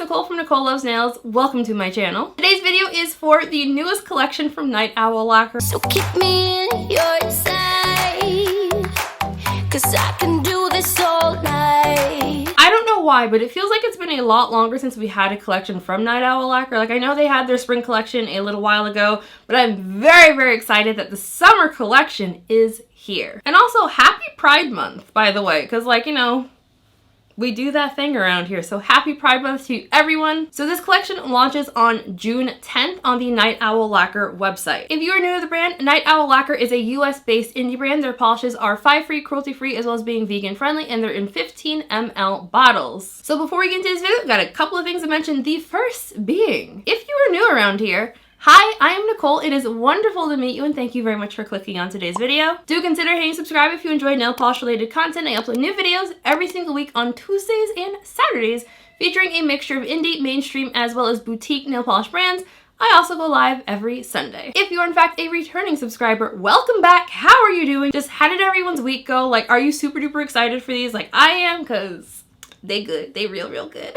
Nicole from Nicole Loves Nails. Welcome to my channel. Today's video is for the newest collection from Night Owl Lacquer. So keep me in your sight, 'cause I can do this all night. I don't know why, but it feels like it's been a lot longer since we had a collection from Night Owl Lacquer. Like, I know they had their spring collection a little while ago, but I'm very, very excited that the summer collection is here. And also, happy Pride Month, by the way, because, like, you know, we do that thing around here. So happy Pride Month to everyone. So this collection launches on June 10th on the Night Owl Lacquer website. If you are new to the brand, Night Owl Lacquer is a US-based indie brand. Their polishes are 5-free, cruelty-free, as well as being vegan-friendly, and they're in 15 ml bottles. So before we get into this video, I've got a couple of things to mention. The first being, if you are new around here, hi, I am Nicole. It is wonderful to meet you, and thank you very much for clicking on today's video. Do consider hitting subscribe if you enjoy nail polish related content. I upload new videos every single week on Tuesdays and Saturdays, featuring a mixture of indie, mainstream, as well as boutique nail polish brands. I also go live every Sunday. If you are in fact a returning subscriber, welcome back. How are you doing? Just how did everyone's week go? Like, are you super duper excited for these? Like I am, because they good. They real good.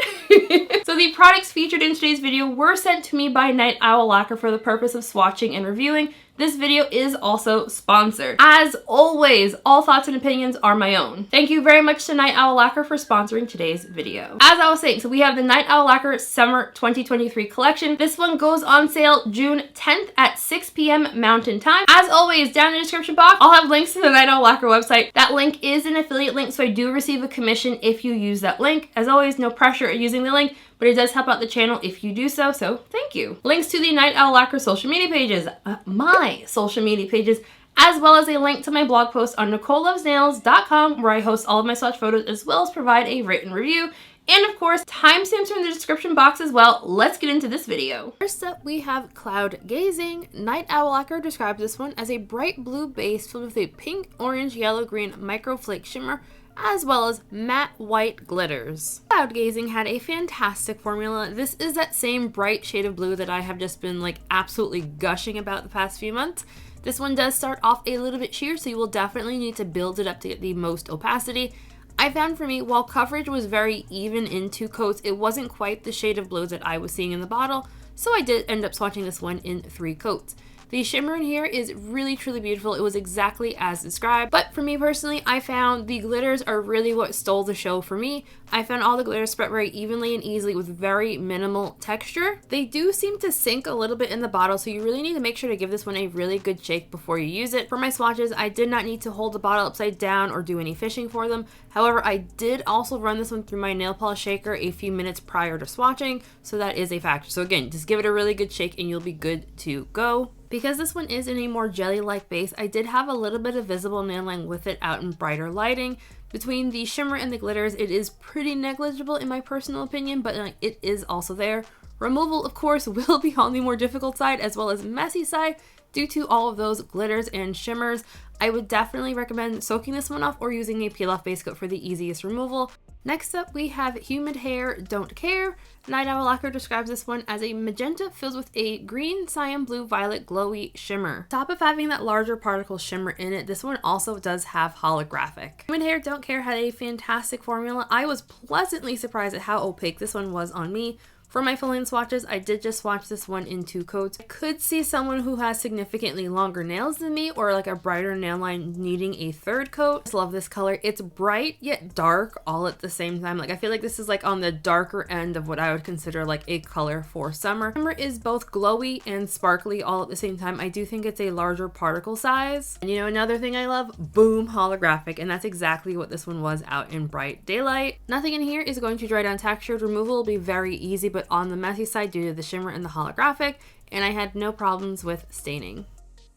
So the products featured in today's video were sent to me by Night Owl Lacquer for the purpose of swatching and reviewing. This video is also sponsored. As always, all thoughts and opinions are my own. Thank you very much to Night Owl Lacquer for sponsoring today's video. As I was saying, so we have the Night Owl Lacquer Summer 2023 collection. This one goes on sale June 10th at 6 p.m. Mountain Time. As always, down in the description box, I'll have links to the Night Owl Lacquer website. That link is an affiliate link, so I do receive a commission if you use that link. As always, no pressure at using the link, but it does help out the channel if you do so, so thank you. Links to the Night Owl Lacquer social media pages, my social media pages, as well as a link to my blog post on NicoleLovesNails.com, where I host all of my swatch photos as well as provide a written review. And of course, timestamps are in the description box as well. Let's get into this video. First up, we have Cloud Gazing. Night Owl Lacquer describes this one as a bright blue base filled with a pink, orange, yellow, green microflake shimmer, as well as matte white glitters. Cloud Gazing had a fantastic formula. This is that same bright shade of blue that I have just been like absolutely gushing about the past few months. This one does start off a little bit sheer, so you will definitely need to build it up to get the most opacity. I found for me, while coverage was very even in 2 coats, it wasn't quite the shade of blue that I was seeing in the bottle, so I did end up swatching this one in 3 coats. The shimmer in here is really truly beautiful. It was exactly as described, but for me personally, I found the glitters are really what stole the show for me. I found all the glitters spread very evenly and easily with very minimal texture. They do seem to sink a little bit in the bottle, so you really need to make sure to give this one a really good shake before you use it. For my swatches, I did not need to hold the bottle upside down or do any fishing for them. However, I did also run this one through my nail polish shaker a few minutes prior to swatching, so that is a factor. So again, just give it a really good shake and you'll be good to go. Because this one is in a more jelly-like base, I did have a little bit of visible nail line with it out in brighter lighting. Between the shimmer and the glitters, it is pretty negligible in my personal opinion, but it is also there. Removal, of course, will be on the more difficult side as well as messy side due to all of those glitters and shimmers. I would definitely recommend soaking this one off or using a peel-off base coat for the easiest removal. Next up, we have Humid Hair, Don't Care. Night Owl Lacquer describes this one as a magenta filled with a green, cyan, blue, violet, glowy shimmer. On top of having that larger particle shimmer in it, this one also does have holographic. Humid Hair, Don't Care had a fantastic formula. I was pleasantly surprised at how opaque this one was on me. For my full-length swatches, I did just swatch this one in 2 coats. I could see someone who has significantly longer nails than me or like a brighter nail line needing a 3rd coat. I just love this color. It's bright yet dark all at the same time. Like, I feel like this is like on the darker end of what I would consider like a color for summer. Shimmer is both glowy and sparkly all at the same time. I do think it's a larger particle size. And you know, another thing I love, boom, holographic. And that's exactly what this one was out in bright daylight. Nothing in here is going to dry down textured. Removal will be very easy, but on the messy side due to the shimmer and the holographic, and I had no problems with staining.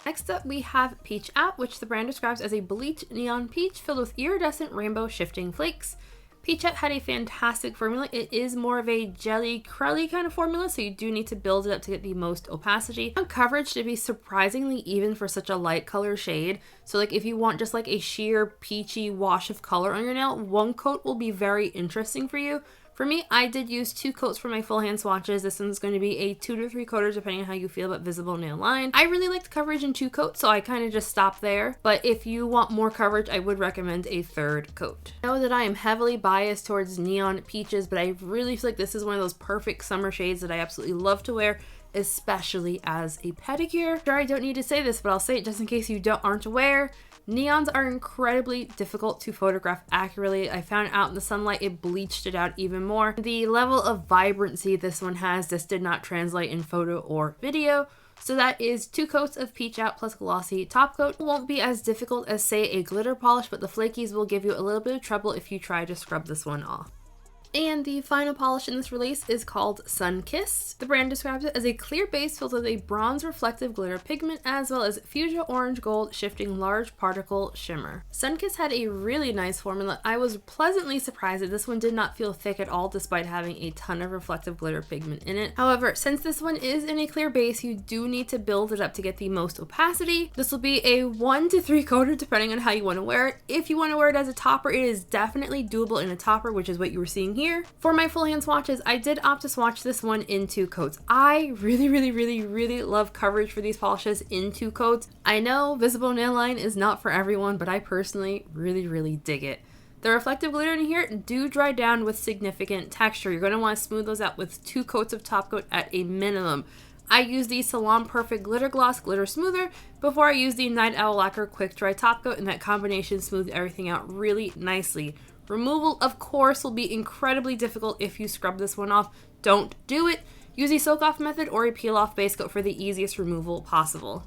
Next up, we have Peach Out, which the brand describes as a bleached neon peach filled with iridescent rainbow shifting flakes. Peach Out had a fantastic formula. It is more of a jelly crelly kind of formula, so you do need to build it up to get the most opacity. On coverage to be surprisingly even for such a light color shade. So like if you want just like a sheer peachy wash of color on your nail, 1 coat will be very interesting for you. For me, I did use 2 coats for my full hand swatches. This one's going to be a 2 to 3 coaters depending on how you feel about visible nail line. I really liked coverage in 2 coats, so I kind of just stopped there. But if you want more coverage, I would recommend a 3rd coat. I know that I am heavily biased towards neon peaches, but I really feel like this is one of those perfect summer shades that I absolutely love to wear, especially as a pedicure. Sure, I don't need to say this, but I'll say it just in case you aren't aware. Neons are incredibly difficult to photograph accurately. I found out in the sunlight it bleached it out even more. The level of vibrancy this one has, this did not translate in photo or video. So that is 2 coats of Peach Out plus glossy top coat. It won't be as difficult as, say, a glitter polish, but the flakies will give you a little bit of trouble if you try to scrub this one off. And the final polish in this release is called Sun Kissed. The brand describes it as a clear base filled with a bronze reflective glitter pigment as well as fuchsia orange gold shifting large particle shimmer. Sun Kissed had a really nice formula. I was pleasantly surprised that this one did not feel thick at all despite having a ton of reflective glitter pigment in it. However, since this one is in a clear base, you do need to build it up to get the most opacity. This will be a 1 to 3 coater depending on how you want to wear it. If you want to wear it as a topper, it is definitely doable in a topper, which is what you were seeing here. For my full hand swatches, I did opt to swatch this one in 2 coats. I really love coverage for these polishes in 2 coats. I know visible nail line is not for everyone, but I personally really dig it. The reflective glitter in here do dry down with significant texture. You're going to want to smooth those out with 2 coats of top coat at a minimum. I use the Salon Perfect Glitter Gloss Glitter Smoother before I use the Night Owl Lacquer Quick Dry Top Coat, and that combination smoothed everything out really nicely. Removal, of course, will be incredibly difficult if you scrub this one off. Don't do it. Use a soak-off method or a peel-off base coat for the easiest removal possible.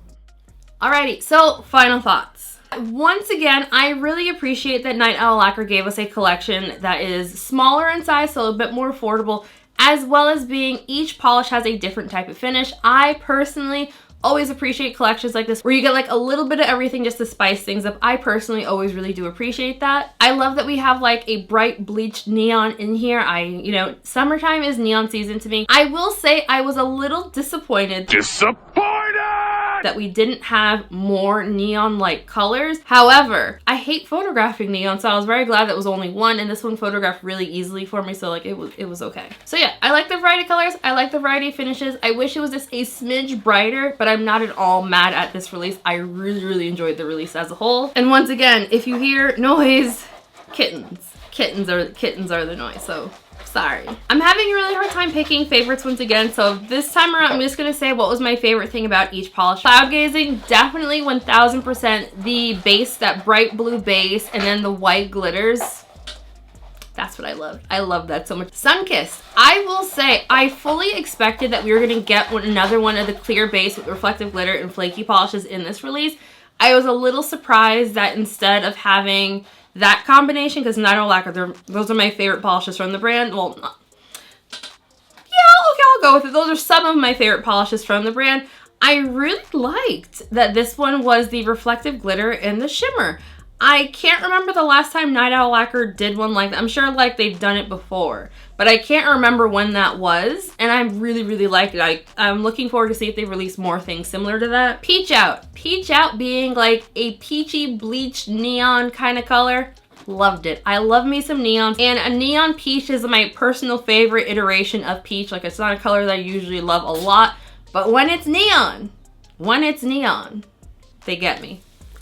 Alrighty, so final thoughts. Once again, I really appreciate that Night Owl Lacquer gave us a collection that is smaller in size, so a bit more affordable, as well as being each polish has a different type of finish. I personally always appreciate collections like this where you get like a little bit of everything just to spice things up. I personally always really do appreciate that. I love that we have like a bright bleached neon in here. Summertime is neon season to me. I will say I was a little disappointed that we didn't have more neon-like colors. However, I hate photographing neon, so I was very glad that was only one, and this one photographed really easily for me, so like it was okay. So yeah, I like the variety of colors. I like the variety of finishes. I wish it was just a smidge brighter, but I'm not at all mad at this release. I really enjoyed the release as a whole. And once again, if you hear noise, kittens are the noise, so sorry. I'm having a really hard time picking favorites once again, so this time around I'm just gonna say what was my favorite thing about each polish. Cloud Gazing, definitely 1000% the base, that bright blue base, and then the white glitters. That's what I love. I love that so much. Sunkissed, I will say I fully expected that we were gonna get another one of the clear base with reflective glitter and flaky polishes in this release. I was a little surprised that instead of having that combination, because Night Owl Lacquer, those are my favorite polishes from the brand. Well, yeah, okay, I'll go with it. Those are some of my favorite polishes from the brand. I really liked that this one was the reflective glitter and the shimmer. I can't remember the last time Night Owl Lacquer did one like that. I'm sure like they've done it before, but I can't remember when that was, and I really liked it. I'm looking forward to see if they release more things similar to that. Peach Out. Peach Out being like a peachy bleached neon kind of color. Loved it. I love me some neon, and a neon peach is my personal favorite iteration of peach. Like, it's not a color that I usually love a lot, but when it's neon, they get me.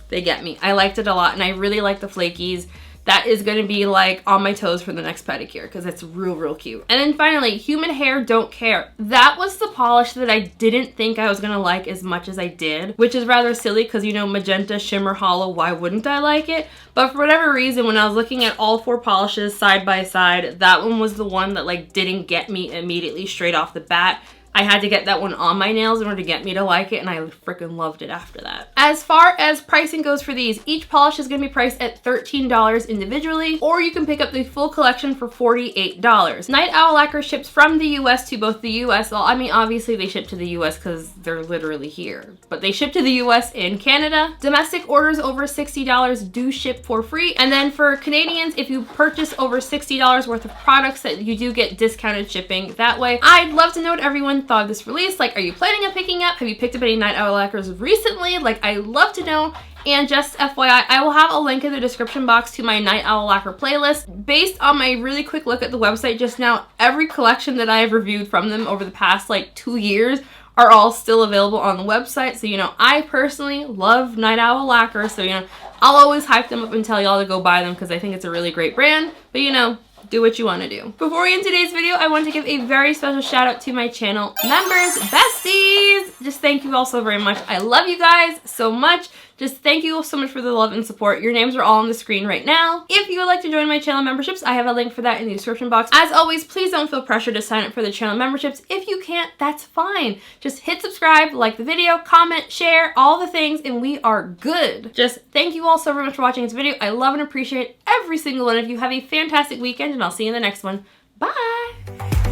They get me. I liked it a lot, and I really like the flakies. That is going to be like on my toes for the next pedicure because it's real cute. And then finally, Humid Hair Don't Care. That was the polish that I didn't think I was going to like as much as I did, which is rather silly because, you know, magenta, shimmer, hollow, why wouldn't I like it? But for whatever reason, when I was looking at all 4 polishes side by side, that one was the one that like didn't get me immediately straight off the bat. I had to get that one on my nails in order to get me to like it, and I freaking loved it after that. As far as pricing goes for these, each polish is going to be priced at $13 individually, or you can pick up the full collection for $48. Night Owl Lacquer ships from the US to both the US, well, I mean, obviously they ship to the US because they're literally here, but they ship to the US and Canada. Domestic orders over $60 do ship for free, and then for Canadians, if you purchase over $60 worth of products, that you do get discounted shipping that way. I'd love to note, everyone, everyone thought of this release. Like, are you planning on picking up? Have you picked up any Night Owl Lacquers recently? Like, I love to know. And just FYI, I will have a link in the description box to my Night Owl Lacquer playlist. Based on my really quick look at the website just now, every collection that I have reviewed from them over the past like 2 years are all still available on the website. So, you know, I personally love Night Owl Lacquer. So, you know, I'll always hype them up and tell y'all to go buy them because I think it's a really great brand. But, you know, do what you want to do. Before we end today's video, I want to give a very special shout out to my channel members, besties. Just thank you all so very much. I love you guys so much. Just thank you all so much for the love and support. Your names are all on the screen right now. If you would like to join my channel memberships, I have a link for that in the description box. As always, please don't feel pressure to sign up for the channel memberships. If you can't, that's fine. Just hit subscribe, like the video, comment, share, all the things, and we are good. Just thank you all so very much for watching this video. I love and appreciate every single one of you. Have a fantastic weekend, and I'll see you in the next one. Bye!